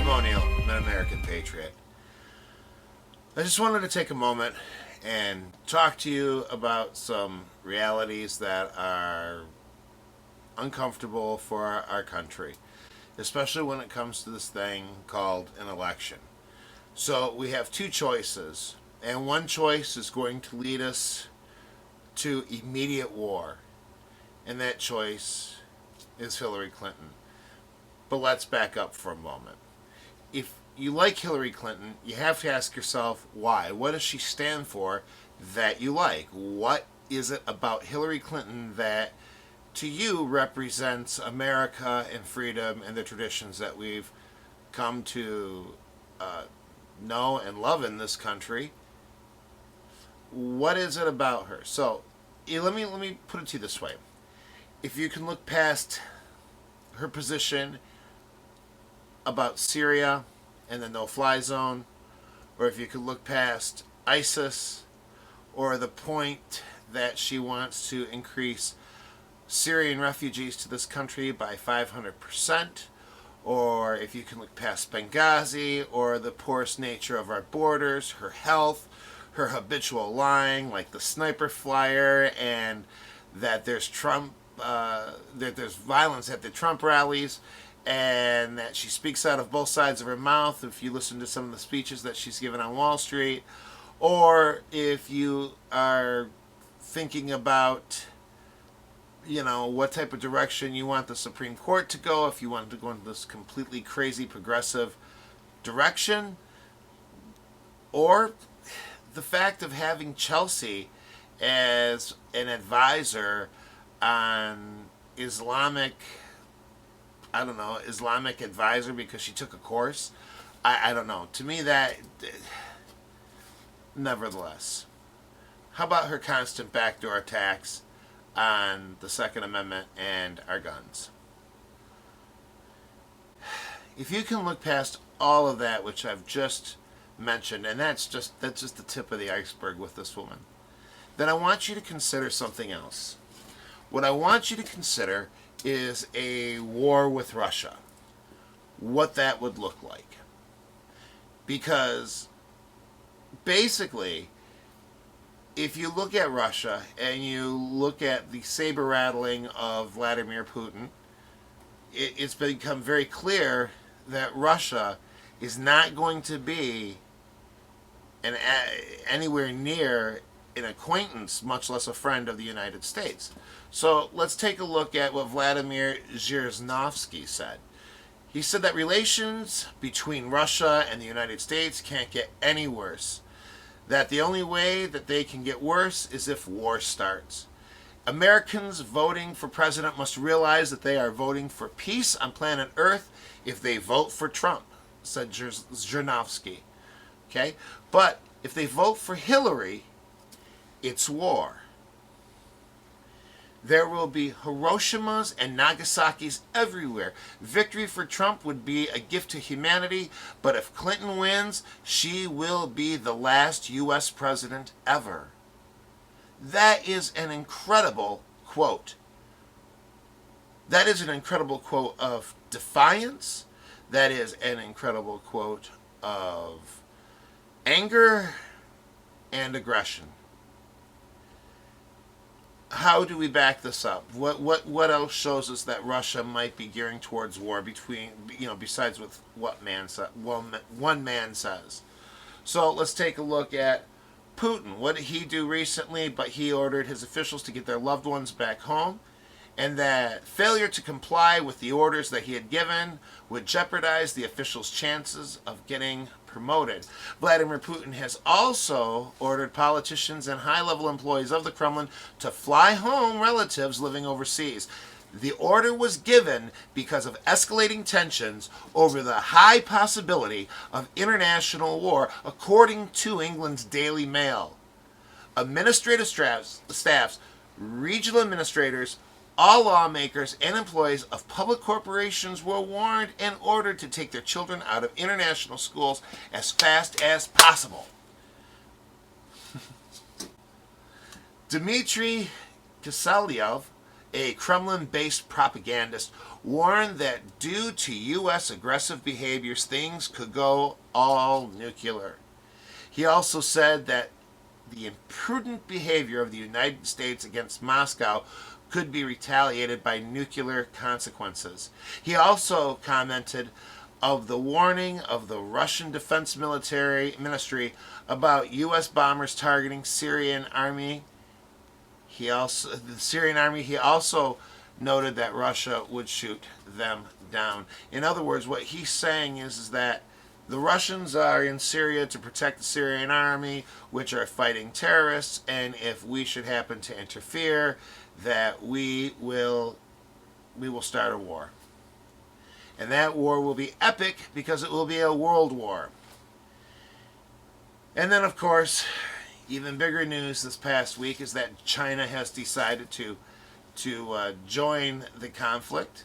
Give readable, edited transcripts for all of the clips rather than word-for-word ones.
O'Neill. I'm an American patriot. I just wanted to take a moment and talk to you about some realities that are uncomfortable for our country, especially when it comes to this thing called an election. So we have two choices, and one choice is going to lead us to immediate war, and that choice is Hillary Clinton. But let's back up for a moment. If you like Hillary Clinton, you have to ask yourself why. What does she stand for that you like? What is it about Hillary Clinton that to you represents America and freedom and the traditions that we've come to know and love in this country? What is it about her? So let me put it to you this way. If you can look past her position about Syria and the no-fly zone, or if you could look past ISIS, or the point that she wants to increase Syrian refugees to this country by 500%, or if you can look past Benghazi, or the porous nature of our borders, her health, her habitual lying, like the sniper flyer, and that there's there's violence at the Trump rallies, and that she speaks out of both sides of her mouth if you listen to some of the speeches that she's given on Wall Street, or if you are thinking about, what type of direction you want the Supreme Court to go, if you want to go into this completely crazy progressive direction, or the fact of having Chelsea as an advisor on Islamic advisor because she took a course. I don't know. To me, that, nevertheless. How about her constant backdoor attacks on the Second Amendment and our guns? If you can look past all of that, which I've just mentioned, and that's just the tip of the iceberg with this woman, then I want you to consider something else. What I want you to consider is a war with Russia. What that would look like. Because basically, if you look at Russia and you look at the saber rattling of Vladimir Putin, it's become very clear that Russia is not going to be anywhere near an acquaintance, much less a friend of the United States. So let's take a look at what Vladimir Zhirinovsky said. He said that relations between Russia and the United States can't get any worse. That the only way that they can get worse is if war starts. Americans voting for president must realize that they are voting for peace on planet Earth if they vote for Trump, said Zhirinovsky. Okay? But if they vote for Hillary, it's war. There will be Hiroshimas and Nagasaki's everywhere. Victory for Trump would be a gift to humanity, but if Clinton wins, she will be the last U.S. president ever. That is an incredible quote. That is an incredible quote of defiance. That is an incredible quote of anger and aggression. How do we back this up? What else shows us that Russia might be gearing towards war besides with what one man says? So let's take a look at Putin. What did he do recently? But he ordered his officials to get their loved ones back home, and that failure to comply with the orders that he had given would jeopardize the officials' chances of getting promoted. Vladimir Putin has also ordered politicians and high-level employees of the Kremlin to fly home relatives living overseas. The order was given because of escalating tensions over the high possibility of international war, according to England's Daily Mail. Administrative staffs, regional administrators, all lawmakers and employees of public corporations were warned and ordered to take their children out of international schools as fast as possible. Dmitry Kiselyov a Kremlin-based propagandist, warned that due to U.S. aggressive behaviors, things could go all nuclear. He also said that the imprudent behavior of the United States against Moscow could be retaliated by nuclear consequences. He also commented of the warning of the Russian Defense Ministry about U.S. bombers targeting Syrian army. He also noted that Russia would shoot them down. In other words, what he's saying is that the Russians are in Syria to protect the Syrian army, which are fighting terrorists, and if we should happen to interfere, that we will start a war. And that war will be epic because it will be a world war. And then, of course, even bigger news this past week is that China has decided to join the conflict.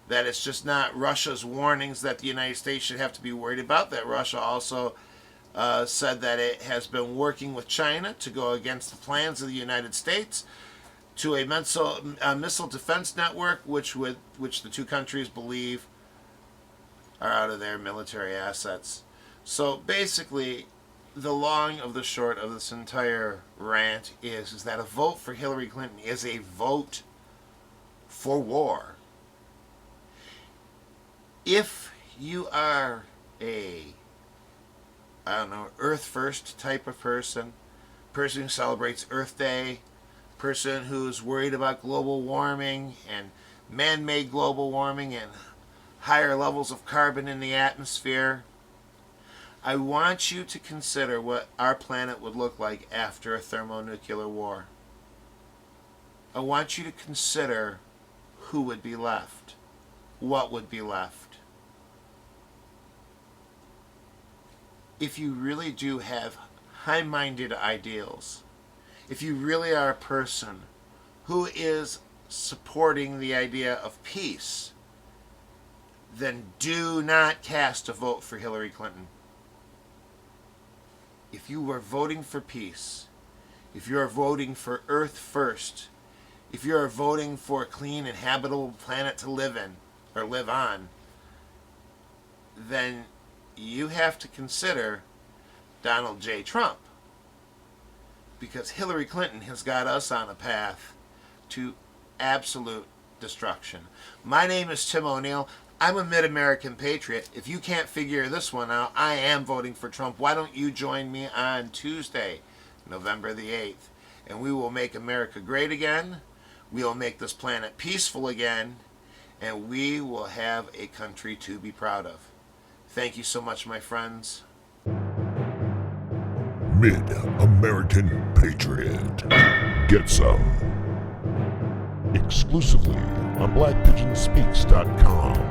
That it's just not Russia's warnings that the United States should have to be worried about. That Russia also said that it has been working with China to go against the plans of the United States to a missile defense network, which the two countries believe are out of their military assets. So basically, the long of the short of this entire rant is that a vote for Hillary Clinton is a vote for war. If you are Earth First type of person who celebrates Earth Day, person who's worried about global warming and man-made global warming and higher levels of carbon in the atmosphere, I want you to consider what our planet would look like after a thermonuclear war. I want you to consider who would be left, what would be left. If you really do have high-minded ideals, if you really are a person who is supporting the idea of peace, then do not cast a vote for Hillary Clinton. If you are voting for peace, if you are voting for Earth First, if you are voting for a clean and habitable planet to live in or live on, then you have to consider Donald J. Trump, because Hillary Clinton has got us on a path to absolute destruction. My name is Tim O'Neill. I'm a mid-American patriot. If you can't figure this one out, I am voting for Trump. Why don't you join me on Tuesday, November the 8th, and we will make America great again. We will make this planet peaceful again, and we will have a country to be proud of. Thank you so much, my friends. Mid-American Patriot. Get some. Exclusively on BlackPigeonspeaks.com.